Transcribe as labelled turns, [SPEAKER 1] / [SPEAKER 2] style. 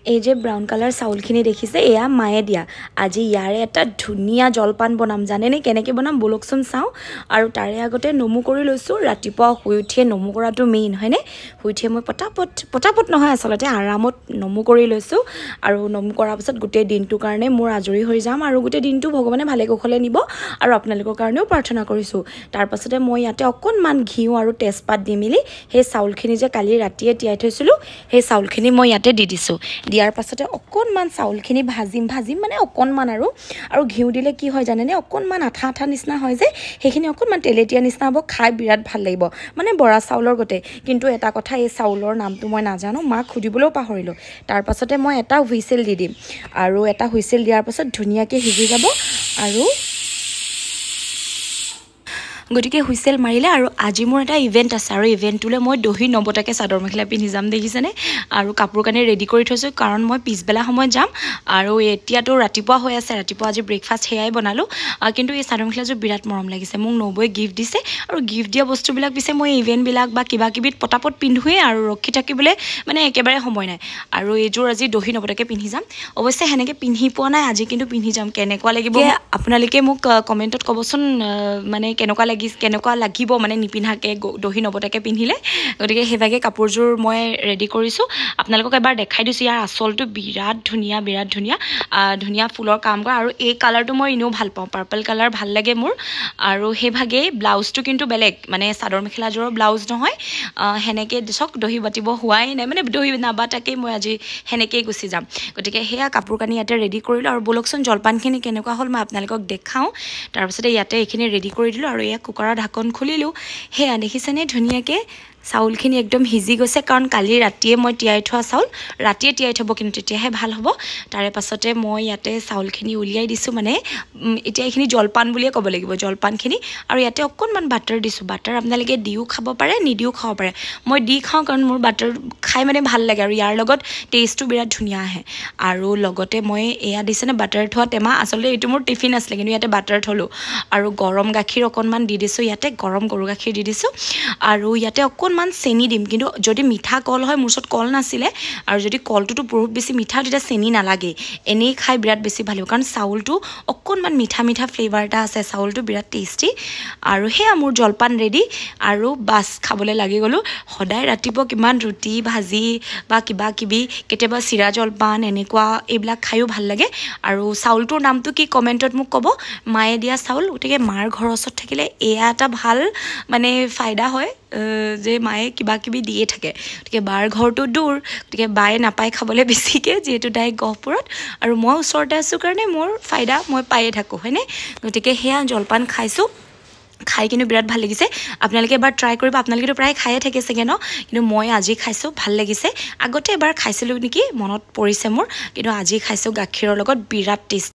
[SPEAKER 1] এই যে brown colour চাউলখিনি দেখিছে এয়া মায়ে দিয়া আজি ইয়াৰে এটা ধুনীয়া জলপান বনাম জানেনে কেনেকৈ বনাম বলকচোন চাওঁ আৰু তাৰে আগতে নমু কৰি লৈছোঁ ৰাতিপুৱা শুই উঠিয়ে নমু কৰাটো মেইন হয়নে শুই উঠিয়ে মই পটাপট নহয় আচলতে আৰামত নমু কৰি লৈছোঁ আৰু নমু কৰাৰ পিছত গোটেই দিনটোৰ কাৰণে মোৰ আজৰি হৈ যাম আৰু গোটেই দিনটো ভগৱানে ভালে কুশলে নিব আৰু আপোনালোকৰ কাৰণেও প্ৰাৰ্থনা কৰিছোঁ তাৰ পাছতে মই ইয়াতে অকণমান ঘিউ আৰু তেজপাত দি মিলি সেই চাউলখিনি যে কালি ৰাতিয়ে তিয়াই থৈছিলোঁ সেই চাউলখিনি মই ইয়াতে দি দিছোঁ দিয়াৰ পাছতে অকণমান চাউলখিনি ভাজিম মানে অকণমান আৰু ঘিউ দিলে কি হয় জানেনে অকণমান আঠা নিচিনা হয় যে সেইখিনি অকণমান তেলেতীয়া নিচিনা হ'ব খাই বিৰাট ভাল লাগিব মানে বৰা চাউলৰ গতে কিন্তু এটা কথা এই চাউলৰ নামটো মই নাজানো মাক সুধিবলৈও পাহৰিলোঁ তাৰ পাছতে মই এটা হুইচেল দি দিম আৰু এটা হুইচেল দিয়াৰ পাছত ধুনীয়াকৈ সিজি যাব আৰু গতিকে হুইচেল মাৰিলে আৰু আজি মোৰ এটা ইভেণ্ট আছে আৰু ইভেণ্টটোলৈ মই দহি নবটাকৈ চাদৰ মেখেলা পিন্ধি যাম দেখিছেনে আৰু কাপোৰ কানি ৰেডি কৰি থৈছোঁ কাৰণ মই পিছবেলা সময়ত যাম আৰু এতিয়াতো ৰাতিপুৱা হৈ আছে ৰাতিপুৱা আজি ব্ৰেকফাষ্ট সেয়াই বনালোঁ কিন্তু এই চাদৰ মেখেলাযোৰ বিৰাট মৰম লাগিছে মোক নবৌয়ে গিফ্ট দিছে আৰু গিফ্ট দিয়া বস্তুবিলাক পিছে মই ইভেণ্টবিলাক বা কিবাকিবিত পটাপট পিন্ধোৱেই আৰু ৰখি থাকিবলৈ মানে একেবাৰে সময় নাই আৰু এইযোৰ আজি দহি নবটাকৈ পিন্ধি যাম অৱশ্যে সেনেকৈ পিন্ধি পোৱা নাই আজি কিন্তু পিন্ধি যাম কেনেকুৱা লাগিব আপোনালোকে মোক কমেণ্টত ক'বচোন মানে কেনেকুৱা লাগিব মানে নিপিন্ধাকৈ দহি নবটাকৈ পিন্ধিলে গতিকে সেইভাগে কাপোৰযোৰ মই ৰেডি কৰিছোঁ আপোনালোকক এবাৰ দেখাই দিছোঁ ইয়াৰ আচলটো বিৰাট ধুনীয়া ফুলৰ কাম কৰা আৰু এই কালাৰটো মই এনেও ভাল পাওঁ পাৰ্পল কালাৰ ভাল লাগে মোৰ আৰু সেইভাগেই ব্লাউজটো কিন্তু বেলেগ মানে চাদৰ মেখেলাযোৰৰ ব্লাউজ নহয় সেনেকৈ দিছক দহি বাতিব হোৱাই নাই মানে দহি নাবাতাকেই মই আজি সেনেকৈয়ে গুচি যাম গতিকে সেয়া কাপোৰ কানি ইয়াতে ৰেডি কৰিলোঁ আৰু বলকচোন জলপানখিনি কেনেকুৱা হ'ল মই আপোনালোকক দেখাওঁ তাৰপিছতে ইয়াতে এইখিনি ৰেডি কৰি দিলোঁ আৰু এয়া কুকাৰৰ ঢাকন খুলিলোঁ সেয়া দেখিছেনে ধুনীয়াকৈ চাউলখিনি একদম সিজি গৈছে কাৰণ কালি ৰাতিয়ে মই তিয়াই থোৱা চাউল ৰাতিয়ে তিয়াই থ'ব কিন্তু তেতিয়াহে ভাল হ'ব তাৰে পাছতে মই ইয়াতে চাউলখিনি উলিয়াই দিছোঁ মানে এতিয়া এইখিনি জলপান বুলিয়ে ক'ব লাগিব জলপানখিনি আৰু ইয়াতে অকণমান বাটাৰ দিছোঁ বাটাৰ আপোনালোকে দিও খাব পাৰে নিদিও খাব পাৰে মই দি খাওঁ কাৰণ মোৰ বাটাৰ খাই মানে ভাল লাগে আৰু ইয়াৰ লগত টেষ্টটো বিৰাট ধুনীয়া আহে আৰু লগতে মই এয়া দিছেনে বাটাৰ থোৱা টেমা আচলতে এইটো মোৰ টিফিন আছিলে কিন্তু ইয়াতে বাটাৰ থ'লোঁ আৰু গৰম গাখীৰ অকণমান দি দিছোঁ ইয়াতে গৰম গৰু গাখীৰ দি দিছোঁ আৰু ইয়াতে অকণমান চেনি দিম কিন্তু যদি মিঠা কল হয় মোৰ ওচৰত কল নাছিলে আৰু যদি কলটোতো বহুত বেছি মিঠা তেতিয়া চেনি নালাগে এনেই খাই বিৰাট বেছি ভাল লাগিব কাৰণ চাউলটো অকণমান মিঠা ফ্লেভাৰ এটা আছে চাউলটো বিৰাট টেষ্টি আৰু সেয়া মোৰ জলপান ৰেডি আৰু বাছ খাবলৈ লাগি গ'লোঁ সদায় ৰাতিপুৱা কিমান ৰুটি ভাজি বা কিবাকিবি কেতিয়াবা চিৰা জলপান এনেকুৱা এইবিলাক খায়ো ভাল লাগে আৰু চাউলটোৰ নামটো কি কমেণ্টত মোক ক'ব মায়ে দিয়া চাউল গতিকে মাৰ ঘৰৰ ওচৰত থাকিলে এয়া এটা ভাল মানে ফাইদা হয় যে মায়ে কিবাকিবি দিয়ে থাকে গতিকে বাৰ ঘৰটো দূৰ গতিকে বায়ে নাপায় খাবলৈ বেছিকৈ যিহেতু তাই গহপুৰত আৰু মই ওচৰতে আছোঁ কাৰণে মোৰ ফাইদা মই পায়ে থাকোঁ হয়নে গতিকে সেয়া জলপান খাইছোঁ খাই কিন্তু বিৰাট ভাল লাগিছে আপোনালোকে এবাৰ ট্ৰাই কৰিব আপোনালোকেতো প্ৰায় খায়ে থাকে চাগে ন কিন্তু মই আজি খাইছোঁ ভাল লাগিছে আগতে এবাৰ খাইছিলোঁ নেকি মনত পৰিছে মোৰ কিন্তু আজি খাইছোঁ গাখীৰৰ লগত বিৰাট টেষ্ট